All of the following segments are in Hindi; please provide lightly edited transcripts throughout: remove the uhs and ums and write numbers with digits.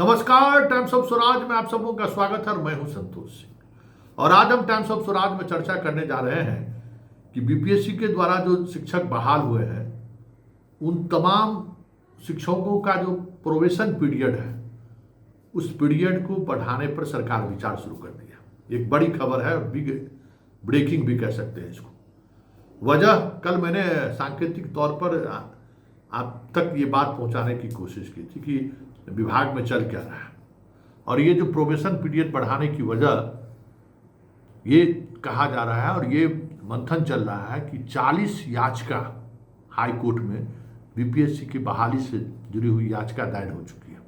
नमस्कार, टाइम्स ऑफ स्वराज में आप सबों का स्वागत है और मैं हूं संतोष सिंह। और आज हम टाइम्स ऑफ स्वराज में चर्चा करने जा रहे हैं कि बीपीएससी के द्वारा जो शिक्षक बहाल हुए हैं उन तमाम शिक्षकों का जो प्रोबेशन पीरियड है उस पीरियड को बढ़ाने पर सरकार विचार शुरू कर दिया। एक बड़ी खबर है, बिग ब्रेकिंग भी कह सकते हैं इसको। वजह कल मैंने सांकेतिक तौर पर आप तक ये बात पहुंचाने की कोशिश की थी कि विभाग में चल क्या रहा है। और ये जो प्रोबेशन पीरियड बढ़ाने की वजह ये कहा जा रहा है और ये मंथन चल रहा है कि 40 याचिका हाई कोर्ट में बीपीएससी की बहाली से जुड़ी हुई याचिका दायर हो चुकी है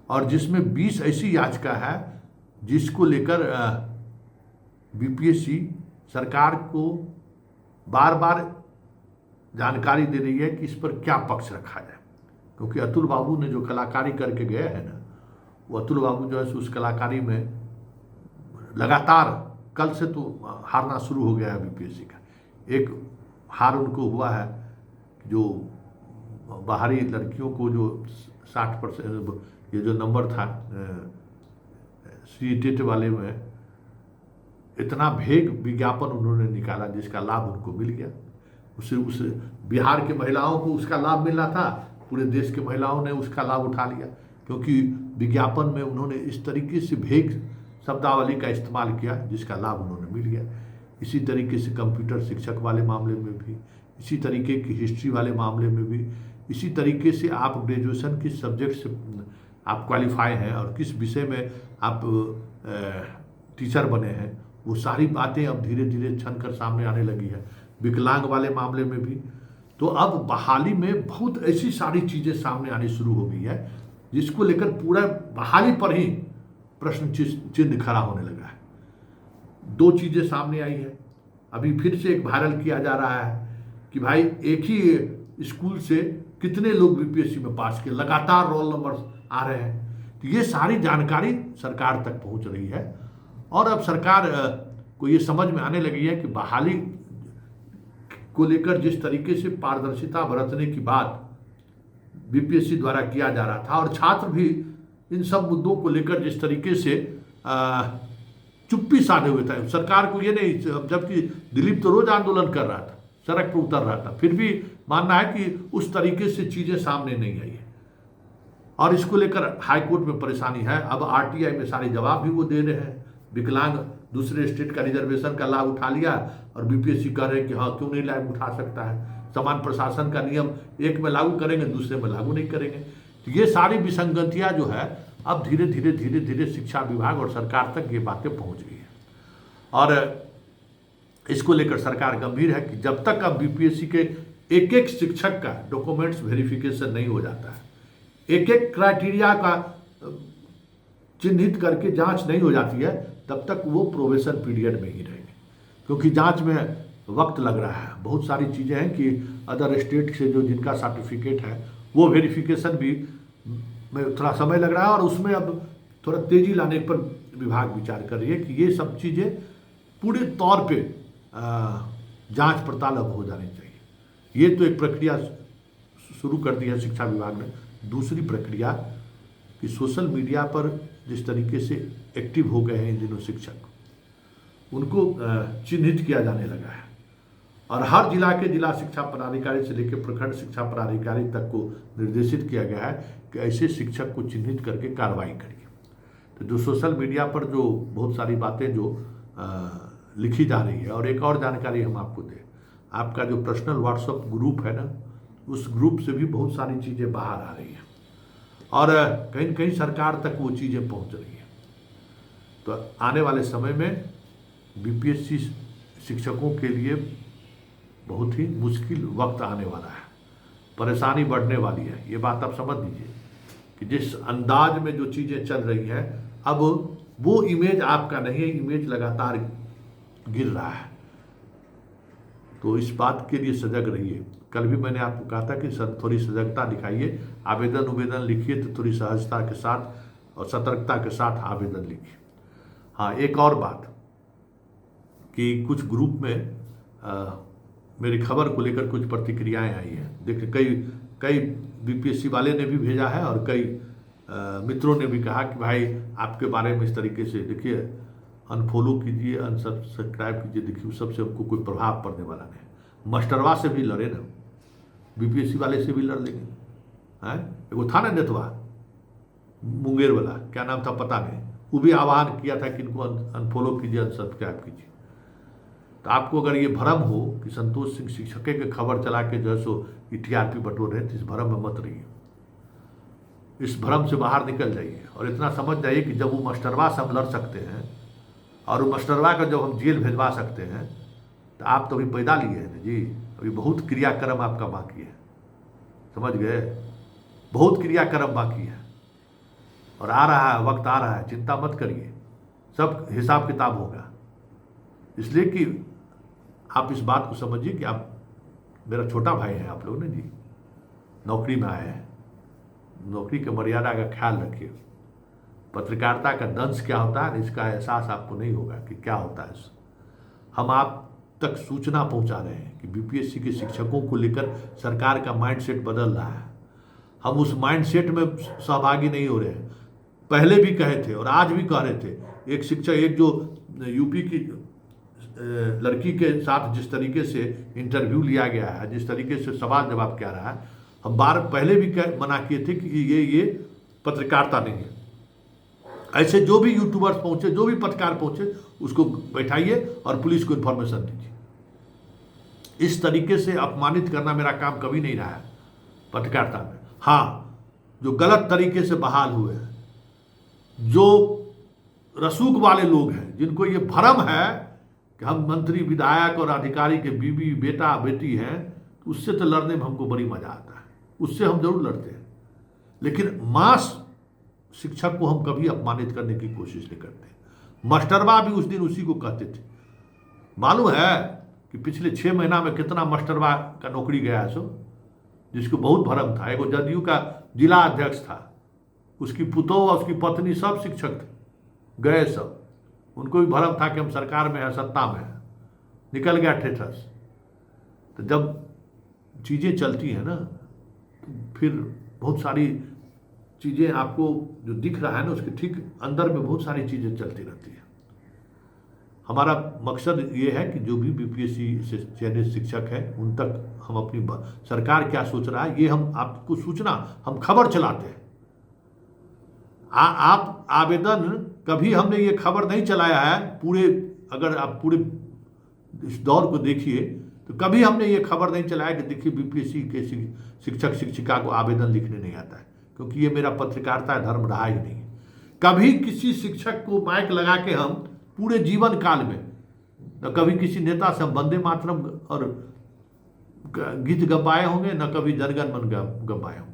और जिसमें 20 ऐसी याचिका है जिसको लेकर बीपीएससी सरकार को बार बार जानकारी दे रही है कि इस पर क्या पक्ष रखा जाए। क्योंकि अतुल बाबू ने जो कलाकारी करके गए हैं ना, वो अतुल बाबू जो है उस कलाकारी में लगातार कल से तो हारना शुरू हो गया है बीपीएससी का। एक हार उनको हुआ है जो बाहरी लड़कियों को जो 60% ये जो नंबर था सीटेट वाले में, इतना भेग विज्ञापन उन्होंने निकाला जिसका लाभ उनको मिल गया। उस बिहार के महिलाओं को उसका लाभ मिलना था, पूरे देश के महिलाओं ने उसका लाभ उठा लिया क्योंकि विज्ञापन में उन्होंने इस तरीके से भेग शब्दावली का इस्तेमाल किया जिसका लाभ उन्होंने मिल गया। इसी तरीके से कंप्यूटर शिक्षक वाले मामले में भी, इसी तरीके की हिस्ट्री वाले मामले में भी, इसी तरीके से आप ग्रेजुएशन किस सब्जेक्ट से आप क्वालिफाई हैं और किस विषय में आप टीचर बने हैं, वो सारी बातें अब धीरे धीरे छन कर सामने आने लगी है। विकलांग वाले मामले में भी तो अब बहाली में बहुत ऐसी सारी चीज़ें सामने आनी शुरू हो गई है जिसको लेकर पूरा बहाली पर ही प्रश्न चिन्ह खड़ा होने लगा है। दो चीज़ें सामने आई है। अभी फिर से एक वायरल किया जा रहा है कि भाई एक ही स्कूल से कितने लोग बीपीएससी में पास किए, लगातार रोल नंबर आ रहे हैं। तो ये सारी जानकारी सरकार तक पहुंच रही है और अब सरकार को ये समझ में आने लगी है कि बहाली को लेकर जिस तरीके से पारदर्शिता बरतने की बात बीपीएससी द्वारा किया जा रहा था और छात्र भी इन सब मुद्दों को लेकर जिस तरीके से चुप्पी साधे हुए था, सरकार को ये नहीं, जबकि दिलीप तो रोज आंदोलन कर रहा था, सड़क पर उतर रहा था, फिर भी मानना है कि उस तरीके से चीजें सामने नहीं आई है और इसको लेकर हाईकोर्ट में परेशानी है। अब आरटीआई में सारे जवाब भी वो दे रहे हैं। विकलांग दूसरे स्टेट का रिजर्वेशन का लाभ उठा लिया और बीपीएससी कह रहे हैं कि हाँ क्यों नहीं लाभ उठा सकता है। समान प्रशासन का नियम एक में लागू करेंगे, दूसरे में लागू नहीं करेंगे। तो ये सारी विसंगतियां जो है अब धीरे धीरे शिक्षा विभाग और सरकार तक ये बातें पहुंच गई है और इसको लेकर सरकार गंभीर है कि जब तक अब बीपीएससी के एक एक शिक्षक का डॉक्यूमेंट्स वेरिफिकेशन नहीं हो जाता है, एक एक क्राइटेरिया का चिन्हित करके जांच नहीं हो जाती है, तब तक वो प्रोबेशन पीरियड में ही रहेंगे। क्योंकि जांच में वक्त लग रहा है, बहुत सारी चीज़ें हैं कि अदर स्टेट से जो जिनका सर्टिफिकेट है वो वेरिफिकेशन भी में थोड़ा समय लग रहा है और उसमें अब थोड़ा तेज़ी लाने पर विभाग विचार कर रही है कि ये सब चीज़ें पूरे तौर पे जांच पड़ताल अब हो जानी चाहिए। ये तो एक प्रक्रिया शुरू कर दी है शिक्षा विभाग ने। दूसरी प्रक्रिया कि सोशल मीडिया पर जिस तरीके से एक्टिव हो गए हैं इन दिनों शिक्षक, उनको चिन्हित किया जाने लगा है और हर जिला के जिला शिक्षा पदाधिकारी से लेकर प्रखंड शिक्षा पदाधिकारी तक को निर्देशित किया गया है कि ऐसे शिक्षक को चिन्हित करके कार्रवाई करिए। तो जो सोशल मीडिया पर जो बहुत सारी बातें जो लिखी जा रही है, और एक और जानकारी हम आपको दें, आपका जो पर्सनल व्हाट्सएप ग्रुप है ना, उस ग्रुप से भी बहुत सारी चीज़ें बाहर आ रही हैं और कहीं कहीं सरकार तक वो चीज़ें पहुंच रही हैं। तो आने वाले समय में बीपीएससी शिक्षकों के लिए बहुत ही मुश्किल वक्त आने वाला है, परेशानी बढ़ने वाली है। ये बात आप समझ लीजिए कि जिस अंदाज में जो चीज़ें चल रही हैं, अब वो इमेज आपका नहीं है, इमेज लगातार गिर रहा है। तो इस बात के लिए सजग रहिए। कल भी मैंने आपको कहा था कि थोड़ी सजगता दिखाइए, आवेदन लिखिए तो थोड़ी सहजता के साथ और सतर्कता के साथ आवेदन लिखिए। हाँ, एक और बात कि कुछ ग्रुप में मेरी खबर को लेकर कुछ प्रतिक्रियाएं आई हैं। देखिए, कई बीपीएससी वाले ने भी भेजा है और कई मित्रों ने भी कहा कि भाई आपके बारे में इस तरीके से देखिए, अनफॉलो कीजिए, अनसब्सक्राइब कीजिए, देखिए सबसे हमको कोई प्रभाव पड़ने वाला नहीं। मास्टरवा से भी लड़े ना, बीपीएससी वाले से भी लड़ लेंगे। हैं, एगो था ना नेतवा मुंगेर वाला, क्या नाम था पता नहीं, वो भी आह्वान किया था कि इनको अनफॉलो कीजिए, अनसब्सक्राइब कीजिए। तो आपको अगर ये भ्रम हो कि संतोष सिंह शिक्षक के खबर चला के जो है सो टीआरपी बटोर रहे, तो इस भ्रम में मत रहिए, इस भ्रम से बाहर निकल जाइए और इतना समझ जाइए कि जब वो मास्टरवा से हम लड़ सकते हैं और वो मास्टरवा का जब हम जेल भेजवा सकते हैं, तो आप तो अभी पैदा लिए हैं ना जी, अभी बहुत क्रियाक्रम आपका बाकी है, समझ गए, बहुत क्रियाक्रम बाकी है और आ रहा है, वक्त आ रहा है, चिंता मत करिए, सब हिसाब किताब होगा। इसलिए कि आप इस बात को समझिए कि आप मेरा छोटा भाई हैं, आप लोग ना जी, नौकरी में आए हैं, नौकरी के मर्यादा का ख्याल रखिए। पत्रकारिता का दंश क्या होता है इसका एहसास आपको नहीं होगा कि क्या होता है। हम आप तक सूचना पहुंचा रहे हैं कि बीपीएससी के शिक्षकों को लेकर सरकार का माइंडसेट बदल रहा है, हम उस माइंडसेट में सहभागी नहीं हो रहे हैं। पहले भी कहे थे और आज भी कह रहे थे, एक शिक्षक, एक जो यूपी की लड़की के साथ जिस तरीके से इंटरव्यू लिया गया है, जिस तरीके से सवाल जवाब किया रहा है, हम बार पहले भी मना किए थे कि ये पत्रकारिता नहीं है। ऐसे जो भी यूट्यूबर्स पहुंचे, जो भी पत्रकार पहुंचे, उसको बैठाइए और पुलिस को इन्फॉर्मेशन दीजिए। इस तरीके से अपमानित करना मेरा काम कभी नहीं रहा है पत्रकारिता में। हाँ, जो गलत तरीके से बहाल हुए हैं, जो रसूख वाले लोग हैं, जिनको ये भ्रम है कि हम मंत्री, विधायक और अधिकारी के बीवी, बेटा, बेटी हैं, उससे तो लड़ने में हमको बड़ी मजा आता है, उससे हम जरूर लड़ते हैं, लेकिन मास शिक्षक को हम कभी अपमानित करने की कोशिश नहीं करते। मास्टरवा भी उस दिन उसी को कहते थे। मालूम है कि पिछले 6 महीना में कितना मास्टरवा का नौकरी गया है, सो जिसको बहुत भ्रम था। एगो जदयू का जिला अध्यक्ष था, उसकी पुतोह और उसकी पत्नी सब शिक्षक थे, गए सब। उनको भी भ्रम था कि हम सरकार में है, सत्ता में है, निकल गया ठेठस। तो जब चीज़ें चलती हैं ना, तो फिर बहुत सारी चीज़ें आपको जो दिख रहा है ना, उसके ठीक अंदर में बहुत सारी चीज़ें चलती रहती हैं। हमारा मकसद ये है कि जो भी बीपीएससी से चयनित शिक्षक है, उन तक हम अपनी सरकार क्या सोच रहा है, ये हम आपको सूचना, हम खबर चलाते हैं। आप आवेदन, कभी हमने ये खबर नहीं चलाया है पूरे, अगर आप पूरे इस दौर को देखिए तो कभी हमने ये खबर नहीं चलाया कि देखिए बीपीएससी के शिक्षक शिक्षिका को आवेदन लिखने नहीं आता है, क्योंकि ये मेरा पत्रकारिता धर्म रहा ही नहीं है। कभी किसी शिक्षक को माइक लगा के हम पूरे जीवन काल में, न कभी किसी नेता से हम वंदे मातरम और गीत गवाए होंगे, न कभी जनगण मन गवाए होंगे।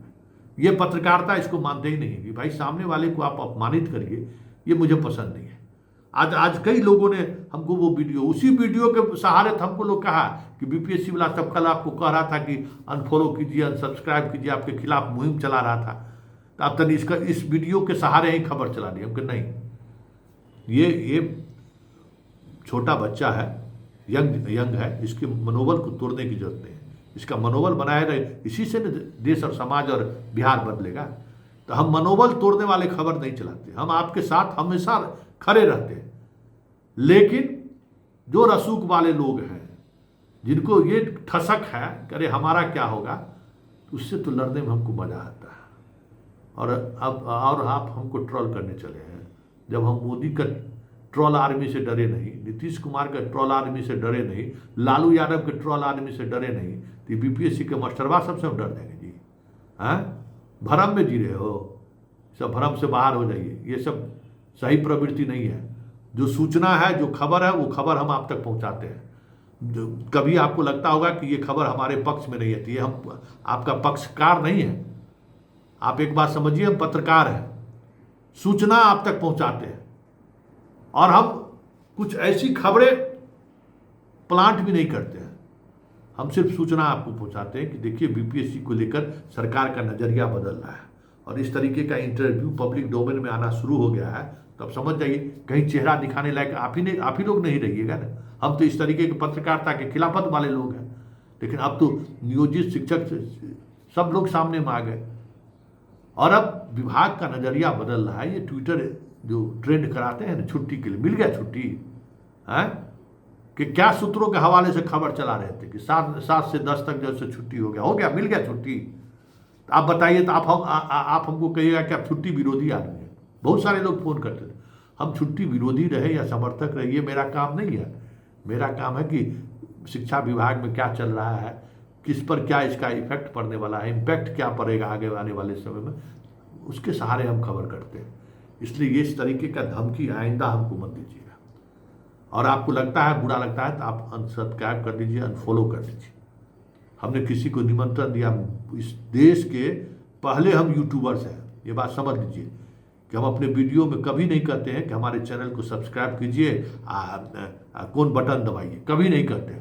ये पत्रकारिता इसको मानते ही नहीं है कि भाई सामने वाले को आप अपमानित करिए, ये मुझे पसंद नहीं है। आज कई लोगों ने हमको वो वीडियो, उसी वीडियो के सहारे हमको लोग कहा कि बीपीएससी वाला सब कल आपको कह रहा था कि अनफॉलो कीजिए, अनसब्सक्राइब कीजिए, आपके खिलाफ मुहिम चला रहा था, तो आप तनी इसका इस वीडियो के सहारे ही खबर चला दी। हमको नहीं, ये छोटा बच्चा है, यंग है, इसके मनोबल को तोड़ने की जरूरत नहीं है। इसका मनोबल बनाए रहे, इसी से देश और समाज और बिहार बदलेगा। तो हम मनोबल तोड़ने वाले खबर नहीं चलाते, हम आपके साथ हमेशा खड़े रहते हैं। लेकिन जो रसूख वाले लोग हैं, जिनको ये ठसक है कि अरे हमारा क्या होगा, उससे तो लड़ने में हमको मजा आता है। और आप हमको ट्रोल करने चले हैं, जब हम मोदी का ट्रोल आर्मी से डरे नहीं, नीतीश कुमार के ट्रोल आर्मी से डरे नहीं, लालू यादव के ट्रोल आर्मी से डरे नहीं, तो बीपीएससी के मास्टरवा सबसे हम डर जाएंगे जी। हैं, भ्रम में जी रहे हो, सब भ्रम से बाहर हो जाइए। ये सब सही प्रवृत्ति नहीं है। जो सूचना है, जो खबर है, वो खबर हम आप तक पहुंचाते हैं। जो कभी आपको लगता होगा कि ये खबर हमारे पक्ष में नहीं आती है, हम आपका पक्षकार नहीं है। आप एक बात समझिए, हम पत्रकार हैं, सूचना आप तक पहुंचाते हैं, और हम कुछ ऐसी खबरें प्लांट भी नहीं करते हैं। हम सिर्फ सूचना आपको पहुंचाते हैं कि देखिए बीपीएससी को लेकर सरकार का नजरिया बदल रहा है, और इस तरीके का इंटरव्यू पब्लिक डोमेन में आना शुरू हो गया है। तो अब समझ जाइए, कहीं चेहरा दिखाने लायक आप ही लोग नहीं रहिएगा ना। हम तो इस तरीके के पत्रकारिता के खिलाफत वाले लोग हैं, लेकिन अब तो नियोजित शिक्षक सब लोग सामने में आ गए। और अब विभाग का नज़रिया बदल रहा है। ये ट्विटर जो ट्रेंड कराते हैं ना छुट्टी के लिए, मिल गया छुट्टी है कि क्या सूत्रों के हवाले से खबर चला रहे थे कि 7 से 10 तक जैसे छुट्टी हो गया, मिल गया छुट्टी। तो आप बताइए, तो आप हमको कहिएगा कि आप छुट्टी विरोधी आदमी हैं। बहुत सारे लोग फोन करते थे। हम छुट्टी विरोधी रहे या समर्थक रहे, ये मेरा काम नहीं है। मेरा काम है कि शिक्षा विभाग में क्या चल रहा है, किस पर क्या इसका इफेक्ट पड़ने वाला है, इम्पैक्ट क्या पड़ेगा आगे आने वाले समय में, उसके सहारे हम खबर करते हैं। इसलिए ये इस तरीके का धमकी आइंदा हमको मत दीजिएगा। और आपको लगता है, बुरा लगता है, तो आप अनसब्सक्राइब कर दीजिए, अनफॉलो कर दीजिए। हमने किसी को निमंत्रण दिया, इस देश के पहले हम यूट्यूबर्स हैं, ये बात समझ लीजिए कि हम अपने वीडियो में कभी नहीं कहते हैं कि हमारे चैनल को सब्सक्राइब कीजिए, कौन बटन दबाइए, कभी नहीं कहते,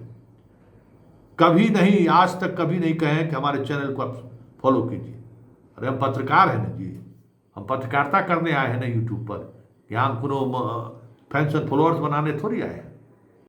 कभी नहीं, आज तक कभी नहीं कहें कि हमारे चैनल को आप फॉलो कीजिए। अरे हम पत्रकार हैं ना जी, हम पत्रकारिता करने आए हैं ना यूट्यूब पर, यहाँ हम कोनो फैंस एंड फॉलोअर्स बनाने थोड़ी आए हैं।